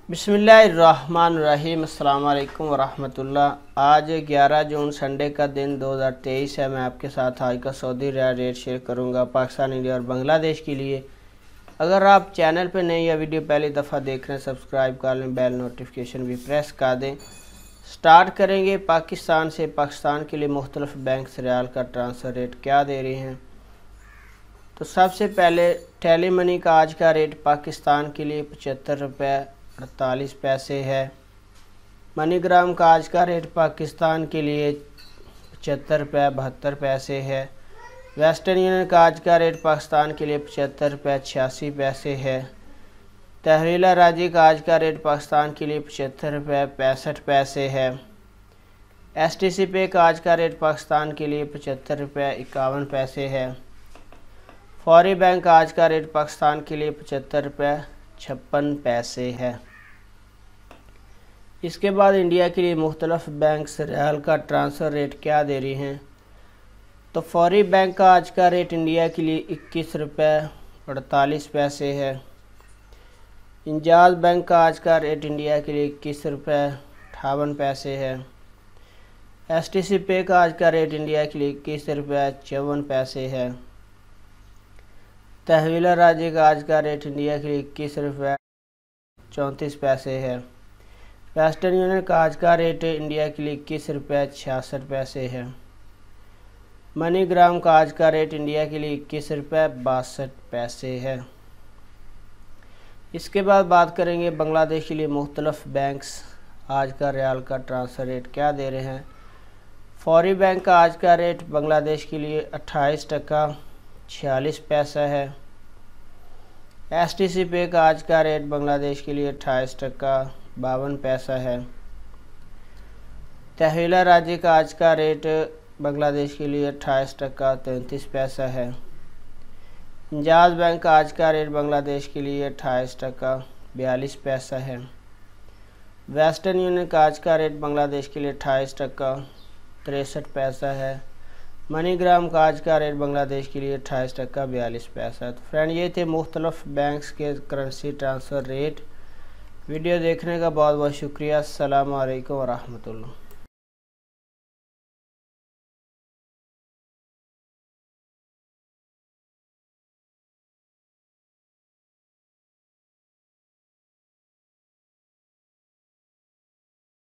बिस्मिल्लाहिर्रहमानिर्रहीम। अस्सलाम वालेकुम वरहमतुल्लाह। आज 11 जून संडे का दिन 2023 है। मैं आपके साथ आज का सऊदी रियाल रेट शेयर करूंगा पाकिस्तान, इंडिया और बांग्लादेश के लिए। अगर आप चैनल पर नए या वीडियो पहली दफ़ा देख रहे हैं, सब्सक्राइब कर लें, बेल नोटिफिकेशन भी प्रेस कर दें। स्टार्ट करेंगे पाकिस्तान से। पाकिस्तान के लिए मुख्तलिफ बैंक रियाल का ट्रांसफ़र रेट क्या दे रहे हैं। तो सबसे पहले टेली मनी का आज का रेट पाकिस्तान के लिए 75 रुपये 48 पैसे है। मनीग्राम का आज का रेट पाकिस्तान के लिए 75 रुपये 72 पैसे है। वेस्टर्न यूनियन का आज का रेट पाकिस्तान के लिए 75 रुपये 86 पैसे है। तहरील राजी का आज का रेट पाकिस्तान के लिए 75 रुपये 65 पैसे है। STC पे का आज का रेट पाकिस्तान के लिए 75 रुपये 51 पैसे है। फौरी बैंक का आज का रेट पाकिस्तान के लिए 75 रुपये 56 पैसे है। इसके बाद इंडिया के लिए मुख्तलिफ बैंक रियाल का ट्रांसफ़र रेट क्या दे रही हैं। तो फौरी बैंक का आज का रेट इंडिया के लिए 21 रुपये 48 पैसे है। इंजाज बैंक का आज का रेट इंडिया के लिए 21 रुपये 58 पैसे है। STC पे का आज का रेट इंडिया के लिए 21 रुपये 54 पैसे है। तहवील राजी का आज का रेट इंडिया के लिए 21 रुपये 34 पैसे है। वेस्टर्न यूनियन का आज का रेट इंडिया के लिए 21 रुपये 66 पैसे है। मनीग्राम का आज का रेट इंडिया के लिए 21 रुपये 62 पैसे है। इसके बाद बात करेंगे बांग्लादेश के लिए मुख्तलिफ बैंक्स आज का रियाल का ट्रांसफ़र रेट क्या दे रहे हैं। फौरी बैंक का आज का रेट बांग्लादेश के लिए 28 टका 46 पैसा है। STC पे का आज का रेट बांग्लादेश के लिए 28 टका 52 पैसा है। तहवील राजी का आज का रेट बांग्लादेश के लिए 28 टका 33 पैसा है। इंजाज बैंक का आज का रेट बांग्लादेश के लिए 28 टका 42 पैसा है। वेस्टर्न यूनियन का आज का रेट बांग्लादेश के लिए 28 टका 63 पैसा है। मनीग्राम का आज का रेट बांग्लादेश के लिए 28 टका 42 पैसा है। तो फ्रेंड, ये थे मुख्तलिफ बैंक्स के करेंसी ट्रांसफ़र रेट। वीडियो देखने का बहुत बहुत शुक्रिया। अस्सलाम वालेकुम वरहमतुल्लाह।